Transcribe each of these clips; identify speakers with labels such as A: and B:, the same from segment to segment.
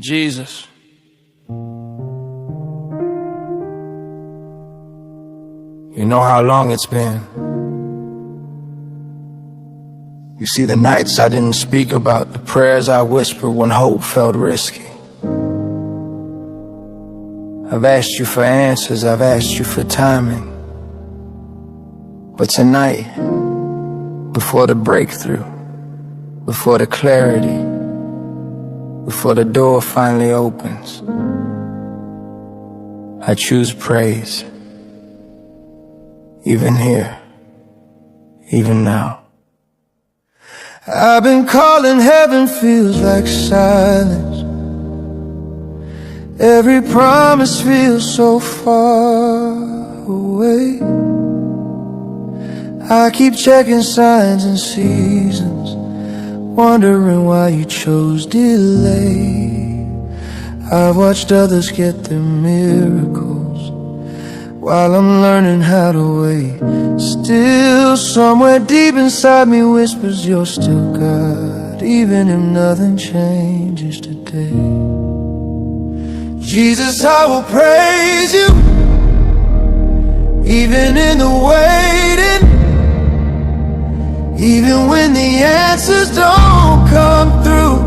A: Jesus.
B: You know how long it's been. You see the nights I didn't speak about, the prayers I whispered when hope felt risky. I've asked you for answers, I've asked you for timing. But tonight, before the breakthrough, before the clarity, before the door finally opens, I choose praise. Even here, even now. I've been calling, heaven feels like silence. Every promise feels so far away. I keep checking signs and seasons, wondering why you chose delay. I've watched others get their miracles, while I'm learning how to wait. Still, somewhere deep inside me whispers you're still God, even if nothing changes today. Jesus, I will praise you, even in the waiting, even when the answers don't come through.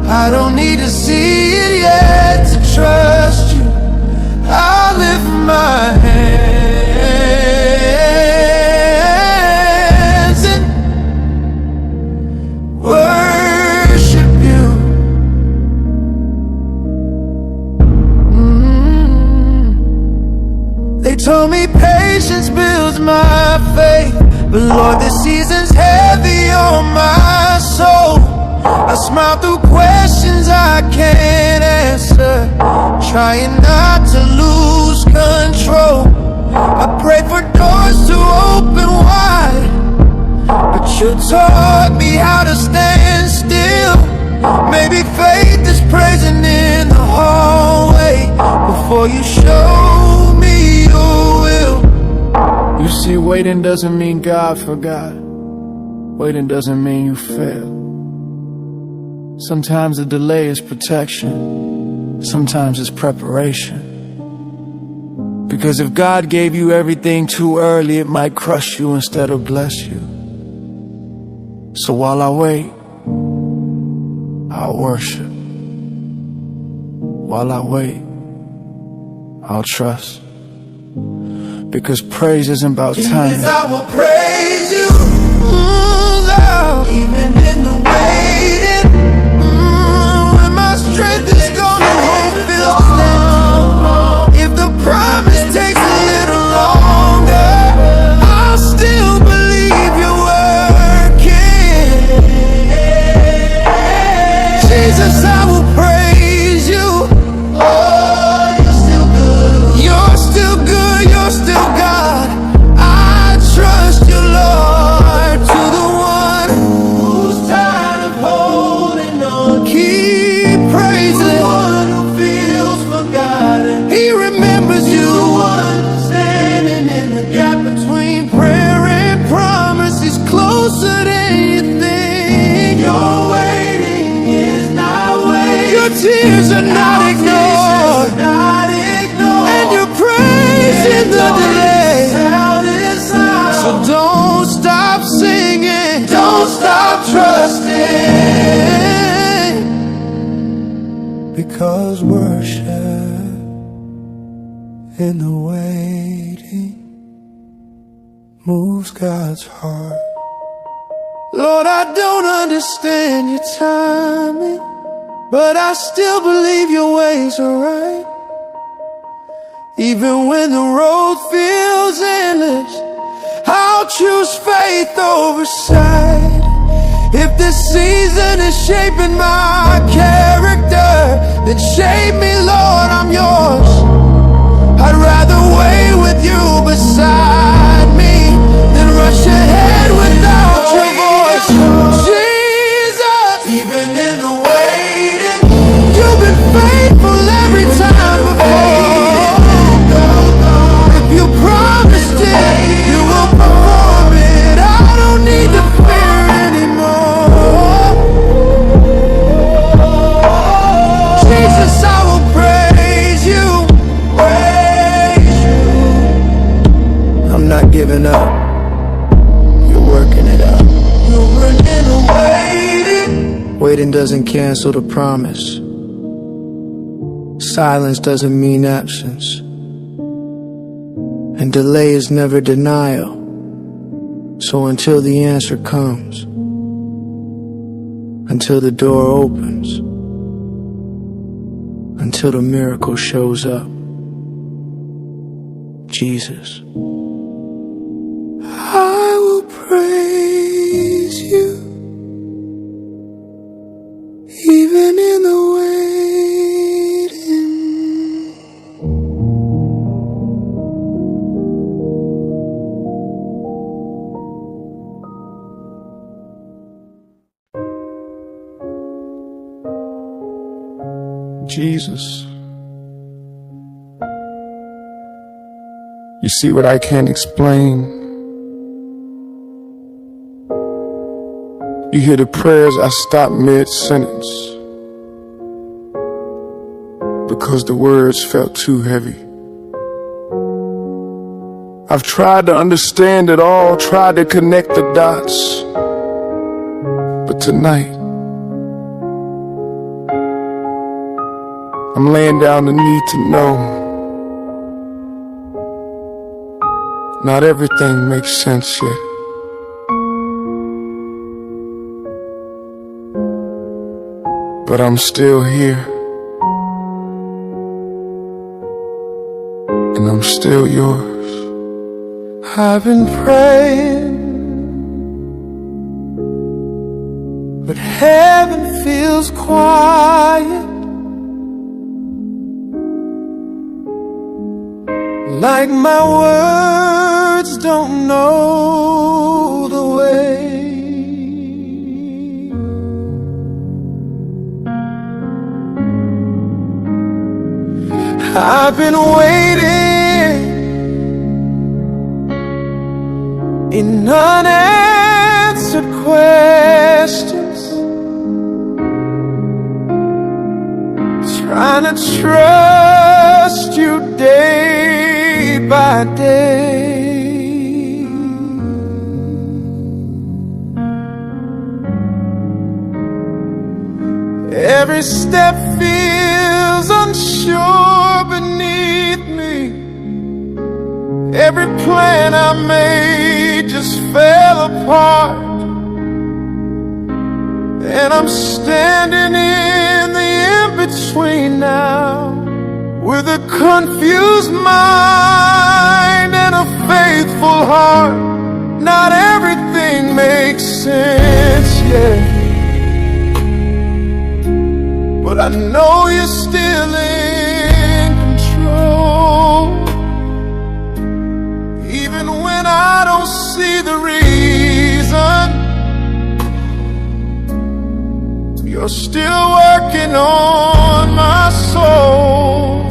B: I don't need to see it yet to trust you. I lift my hands and worship you. They told me patience builds my faith, but Lord, this season's heavy on my soul. I smile through questions I can't answer, trying not to lose control. I pray for doors to open wide, but you taught me how to stand still. Maybe faith is praising in the hallway before you show me your will.
A: You see, waiting doesn't mean God forgot. Waiting doesn't mean you failed. Sometimes the delay is protection, sometimes it's preparation. Because if God gave you everything too early, it might crush you instead of bless you. So while I wait, I'll worship. While I wait, I'll trust. Because praise isn't about timing.
B: Jesus, I will praise you, Lord, even in the waiting. When my strength is gone and hope feels low, if the promise takes a little longer, I'll still believe you're working. Jesus, I will praise you. Oh, you're still good. You're still good, you're still God. I trust you, Lord, to the one who's tired of holding on. Keep praising the one who feels forgotten. He remembers you. The one standing in the gap between prayer and promise. He's closer than you think. Your waiting is not waiting. Your tears are not ignored. And your praise in the delay. So don't stop singing, don't stop trusting, because worship in the waiting moves God's heart. Lord, I don't understand your timing, but I still believe your ways are right. Even when the road feels endless, I'll choose faith over sight. If this season is shaping my character, then shape me, Lord, I'm yours. I'd rather wait with you beside me than rush ahead without your voice. Jesus, even in the waiting, you've been faithful every time before. If you promised it, you will perform it. I don't need to fear anymore.
A: giving up. You're working it out.
B: You're working and waiting.
A: Waiting doesn't cancel the promise. Silence doesn't mean absence. And delay is never denial. So until the answer comes, until the door opens, until the miracle shows up, Jesus, I will praise you, even in the waiting. Jesus, you see what I can't explain. You hear the prayers I stop mid-sentence because the words felt too heavy. I've tried to understand it all, tried to connect the dots, but tonight I'm laying down the need to know. Not everything makes sense yet, but I'm still here, and I'm still yours. I've been praying, but heaven feels quiet, like my words don't know the way. I've been waiting in unanswered questions, trying to trust you day by day. Every step feels unsure beneath me. Every plan I made just fell apart, and I'm standing in the in-between now, with a confused mind and a faithful heart. Not everything makes sense yet, but I know you're still in control. Even when I don't see the reason, you're still working on my soul.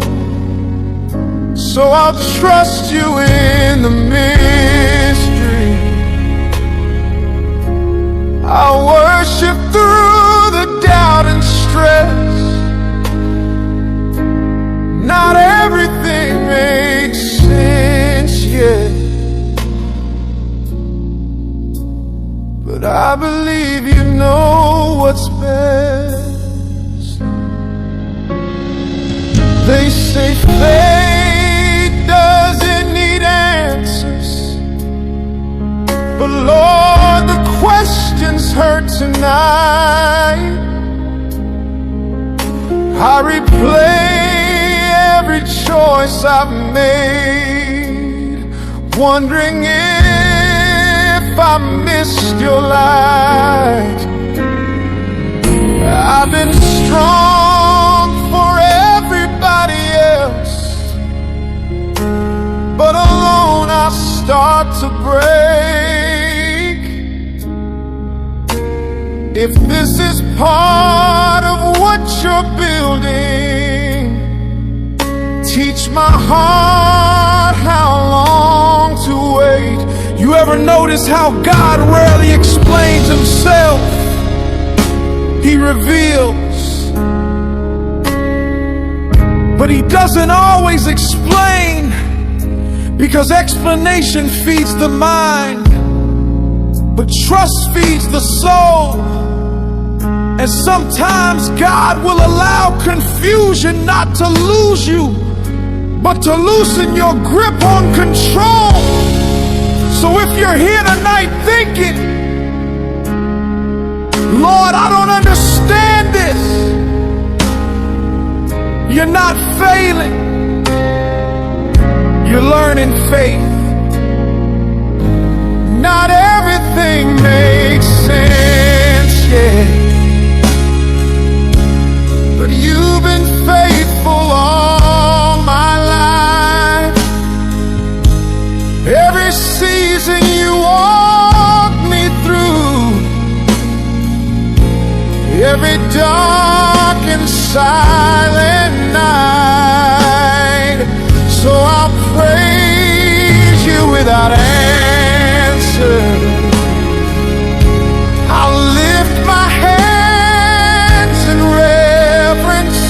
A: So I'll trust you in the mystery. I'll worship through the doubt and stress. Not everything makes sense yet, but I believe you know what's best. They say faith doesn't need answers, but Lord, the questions hurt tonight. I replay every choice I've made, wondering if I missed your light. I've been strong for everybody else, but alone I start to break. If this is part of what you're building, teach my heart how long to wait. You ever notice how God rarely explains himself? He reveals, but he doesn't always explain, Because explanation feeds the mind, but trust feeds the soul. And sometimes God will allow confusion not to lose you, but to loosen your grip on control. So if you're here tonight thinking, Lord, I don't understand this, you're not failing. You're learning faith. Not everything makes sense yet, but you've been faithful all my life. Every season you walked me through, every dark and silent night. So I'll praise you without answer. I'll lift my hands in reverence.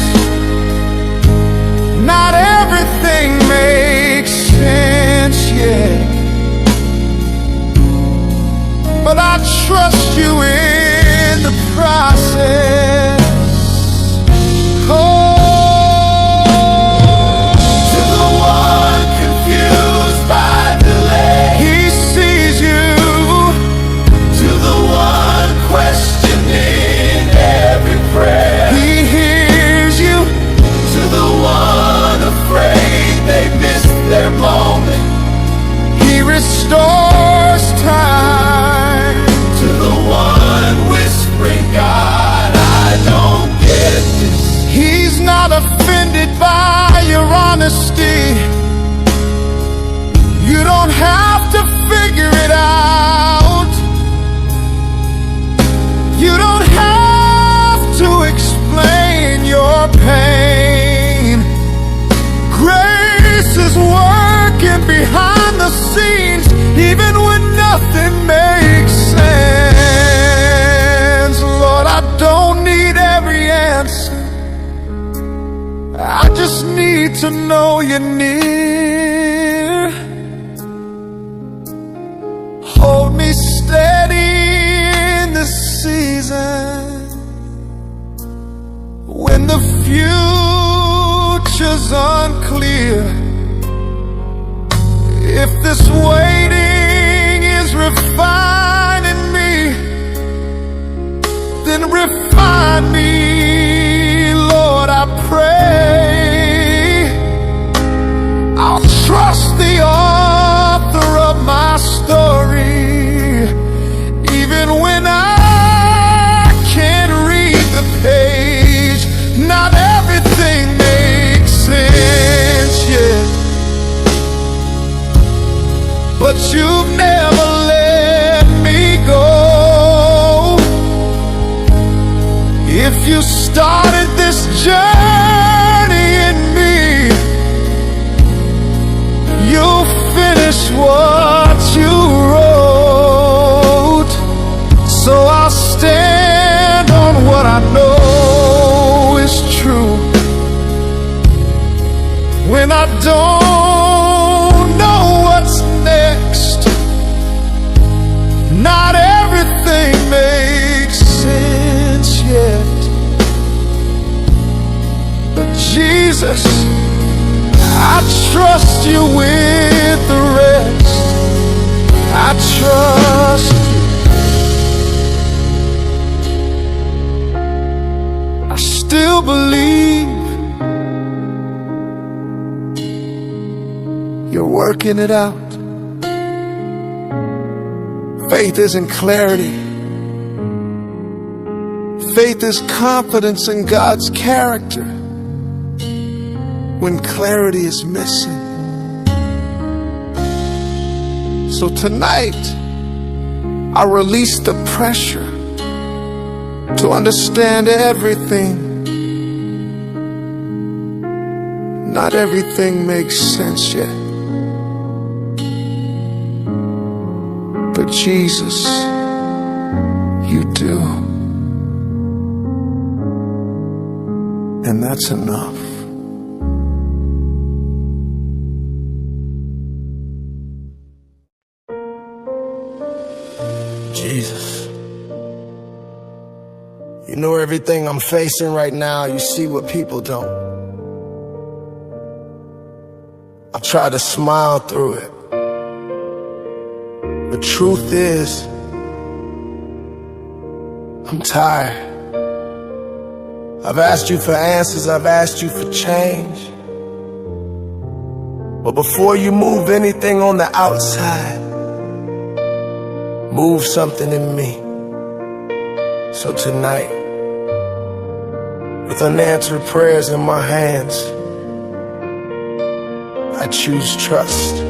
A: Not everything makes sense yet, but I trust you in the process. Oh, their moment. He restores time. To the one whispering, God, I don't get this. He's not offended by your honesty. You don't have to figure it out. You don't have to explain your pain. Grace is working behind the scenes, even when nothing makes sense. Lord, I don't need every answer. I just need to know you're near. Hold me steady in this season when the future's unclear. If this waiting is refining me, then refine me, Lord, I pray. I'll trust the author of my story, even when I can't read the page. Not everything makes sense yet, but you've never let me go. If you started this journey in me, you'll finish what you wrote. So I'll stand on what I know is true. When I don't know what's next, not everything makes sense yet, but Jesus, I trust you with the rest. I trust you. I still believe you're working it out. Faith isn't clarity. Faith is confidence in God's character when clarity is missing. So tonight, I release the pressure to understand everything. Not everything makes sense yet, but Jesus, you do. And that's enough.
B: Jesus. You know everything I'm facing right now, you see what people don't. I try to smile through it. The truth is, I'm tired. I've asked you for answers, I've asked you for change. But before you move anything on the outside, move something in me. So tonight, with unanswered prayers in my hands, I choose trust.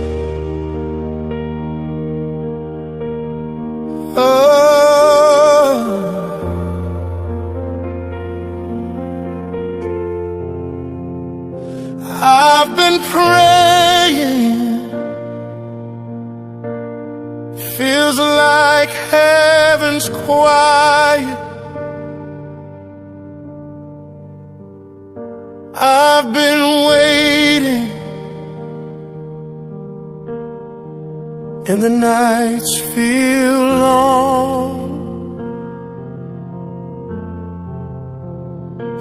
B: I've been praying, feels like heaven's quiet. I've been waiting, and the nights feel long.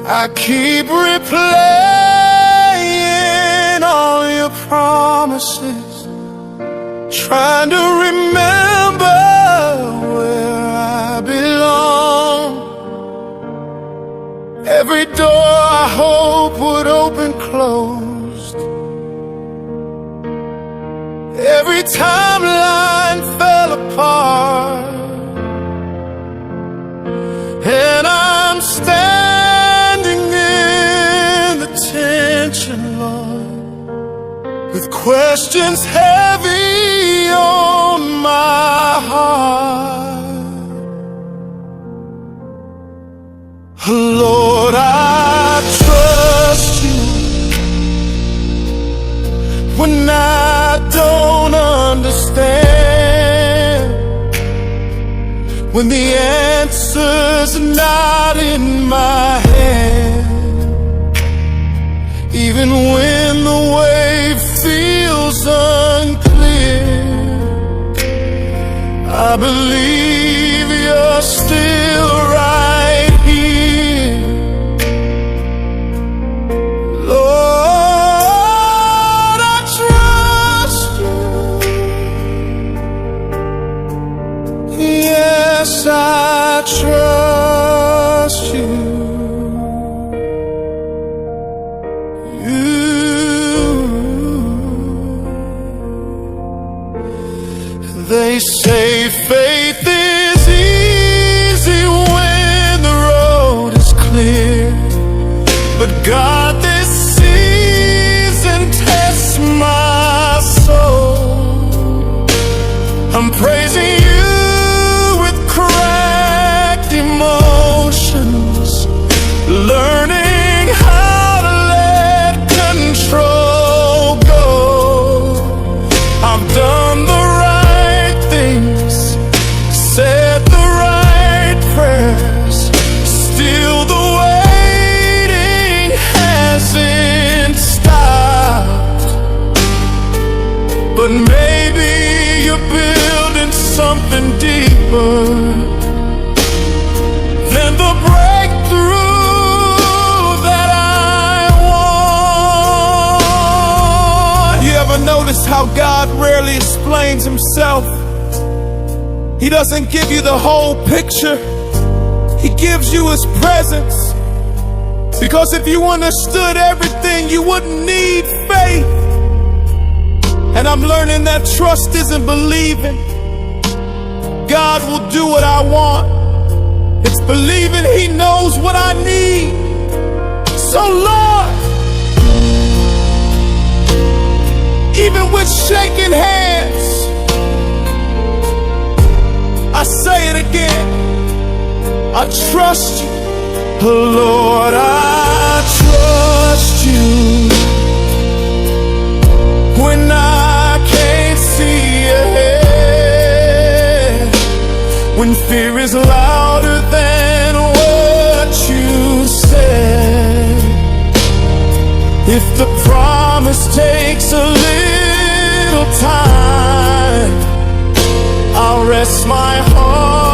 B: I keep replaying all your promises, trying to remember where I belong. Every door I hope would open closed. Every timeline fell apart, and I'm standing in the tension, Lord, with questions heavy on my heart. Lord, I trust you when I don't understand, when the answer's not in my hand, even when the way feels unclear. I believe you're still right here. Lord, I trust you. Yes, I trust you. They say faith is easy when the road is clear, but God, this season tests my soul. I'm praising you with cracked emotions, learning how to let control go. I've done the said the right prayers, still the waiting hasn't stopped. But maybe you're building something deeper than the breakthrough that I want. You ever notice how God rarely explains himself? He doesn't give you the whole picture. He gives you his presence. Because if you understood everything, you wouldn't need faith. And I'm learning that trust isn't believing God will do what I want. It's believing he knows what I need. So Lord, even with shaking hands, I say it again, I trust you. Lord, I trust you when I can't see ahead, when fear is louder than what you said. If the promise takes a little time, I'll rest my heart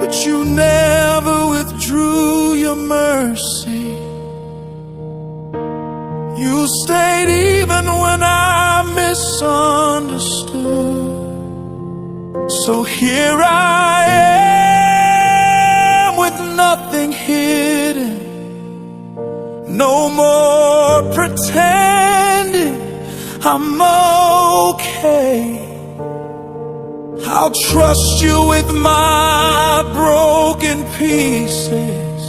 A: but you never withdrew your mercy. You stayed even when I misunderstood. So here I am with nothing hidden. No more pretending I'm okay. I'll trust you with my broken pieces,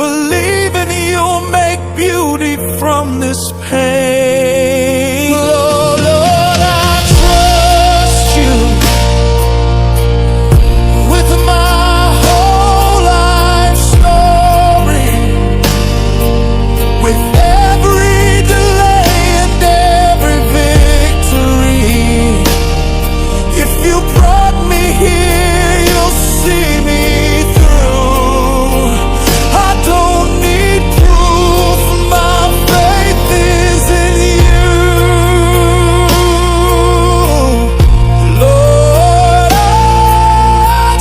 A: believing you'll make beauty from this pain. Lord, Lord, I trust you with my whole life story, with every delay and every victory. If you brought me here, you'll see me through. I don't need proof, my faith is in you. Lord, I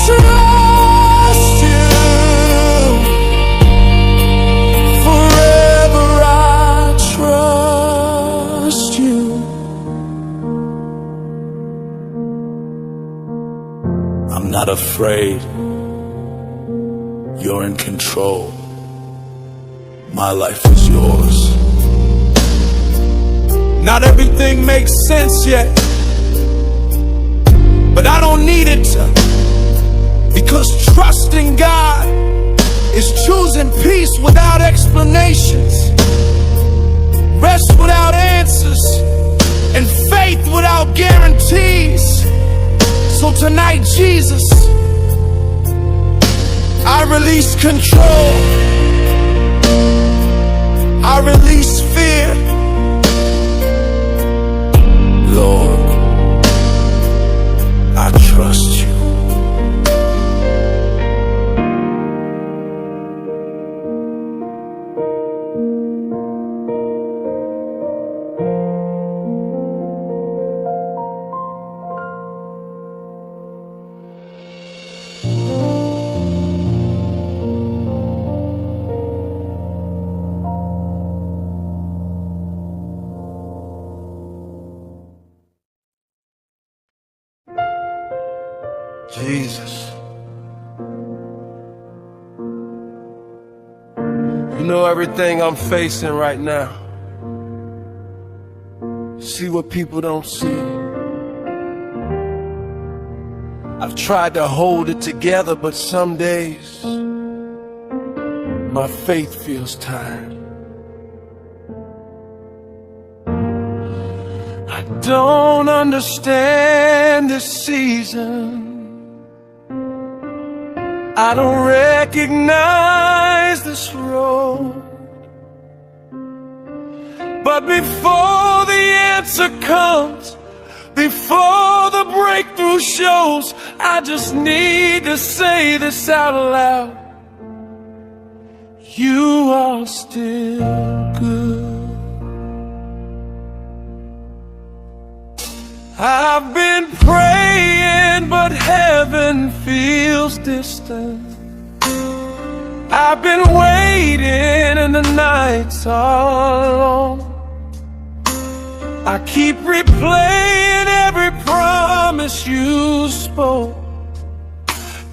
A: trust you. Forever I trust you. I'm not afraid. You're in control. My life is yours. Not everything makes sense yet, but I don't need it to, because trusting God is choosing peace without explanations, rest without answers, and faith without guarantees. So tonight, Jesus, I release control. I release fear. Lord, I trust you. Jesus, you know everything I'm facing right now. See what people don't see. I've tried to hold it together, but some days my faith feels tired. I don't understand this season. I don't recognize this road. But before the answer comes, before the breakthrough shows, I just need to say this out loud. You are still good. I've been praying, but heaven feels distant. I've been waiting and the nights are long. I keep replaying every promise you spoke,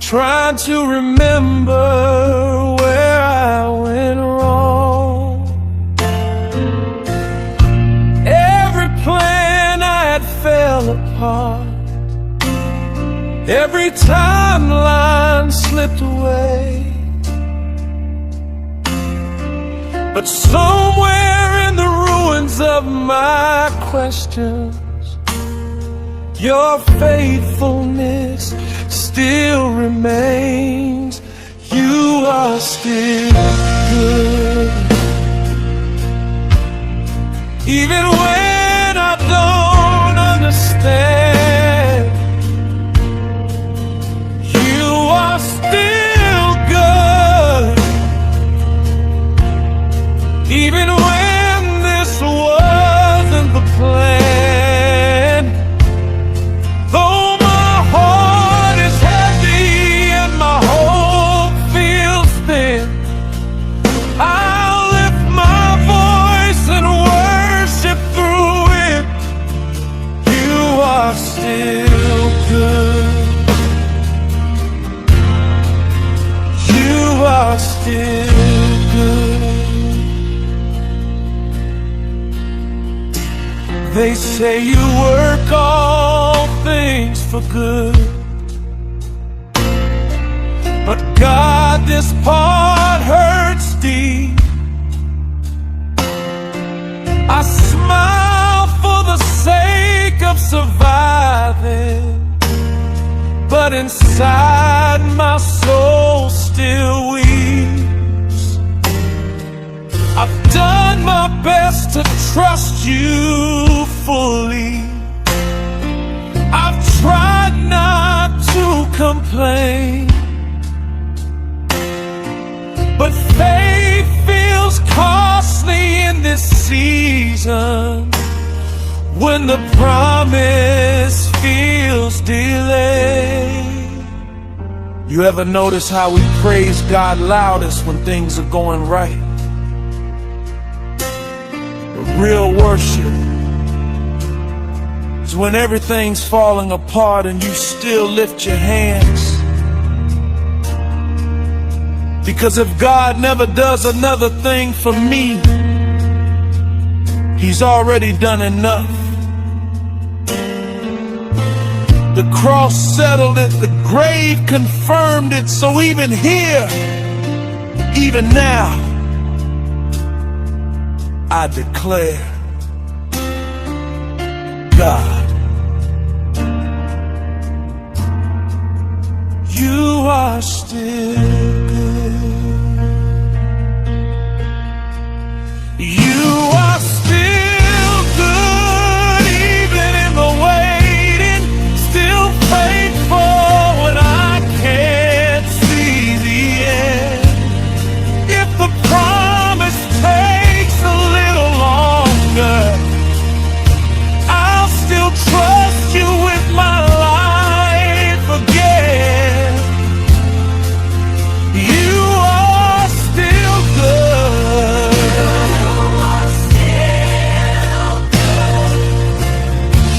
A: trying to remember where I went wrong. Every plan I had fell apart. Every timeline slipped away. But somewhere in the ruins of my questions, your faithfulness still remains. You are still good. Even when I don't understand, you are still good. Even when this wasn't the plan, though my heart is heavy still good. They say you work all things for good, but God, this part hurts deep. I smile for the sake of surviving, but inside my soul still weeps. I've done my best to trust you fully. I've tried not to complain, but faith feels costly in this season, when the promise feels delayed. You ever notice how we praise God loudest when things are going right? But real worship is when everything's falling apart and you still lift your hands. Because if God never does another thing for me, He's already done enough. The cross settled it, the grave confirmed it, so even here, even now, I declare, God, you are still good. You are still good, even in the waiting, still faithful when I can't see the end. If the promise takes a little longer, I'll still trust you with my life again. You are still good.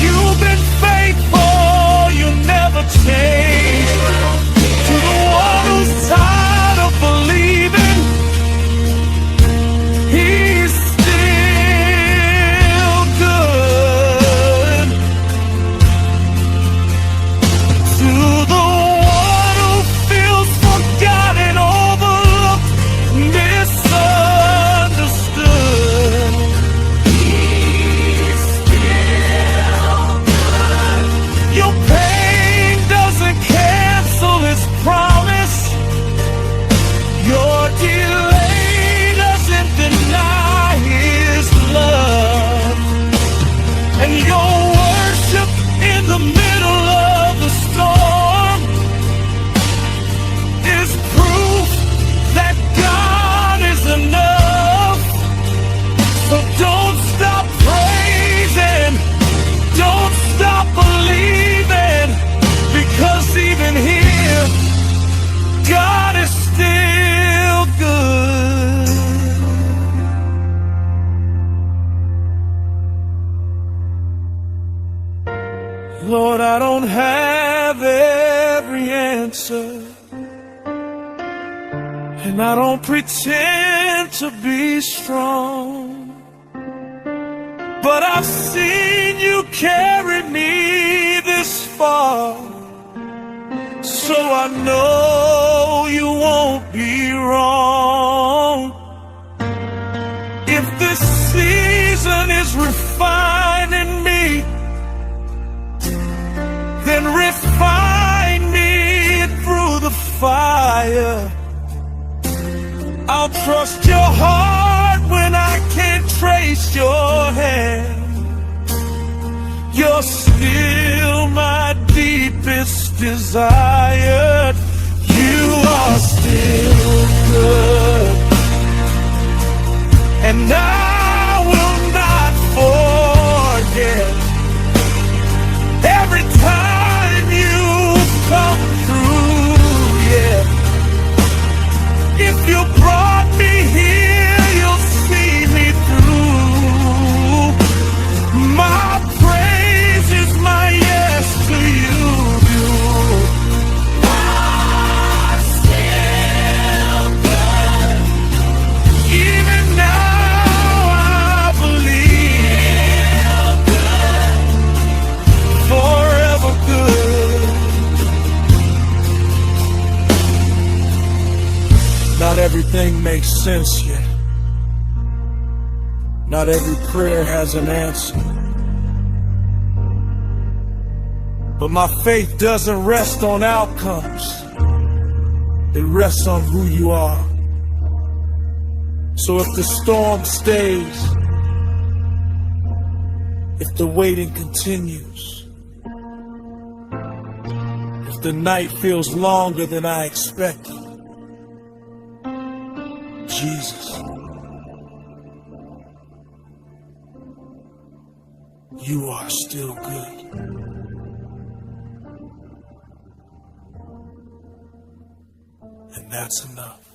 A: You've been faithful, you never change. To the one who's tired of believing, He's still good. To the one who feels forgotten, overlooked, misunderstood, He's still good. Your pain doesn't cancel His promise. Your delay doesn't deny His love. And your worship in the middle of the storm is proof that God is enough. So don't stop praising, don't stop believing, because even here, God is still good. Lord, I don't have every answer, and I don't pretend to be strong, but I've seen you carry me this far, so I know you won't be wrong. If this season is refining me, then refine me through the fire. I'll trust your heart when I can't trace your hand. You're still my deepest desire. You are still good, and I will not forget every time you come through. Yeah, if you brought me here, you'll see me through. My praise is my yes to you. You are still good. everything makes sense yet. Not every prayer has an answer. But my faith doesn't rest on outcomes. It rests on who you are. So if the storm stays, if the waiting continues, if the night feels longer than I expected, Jesus, you are still good. And that's enough.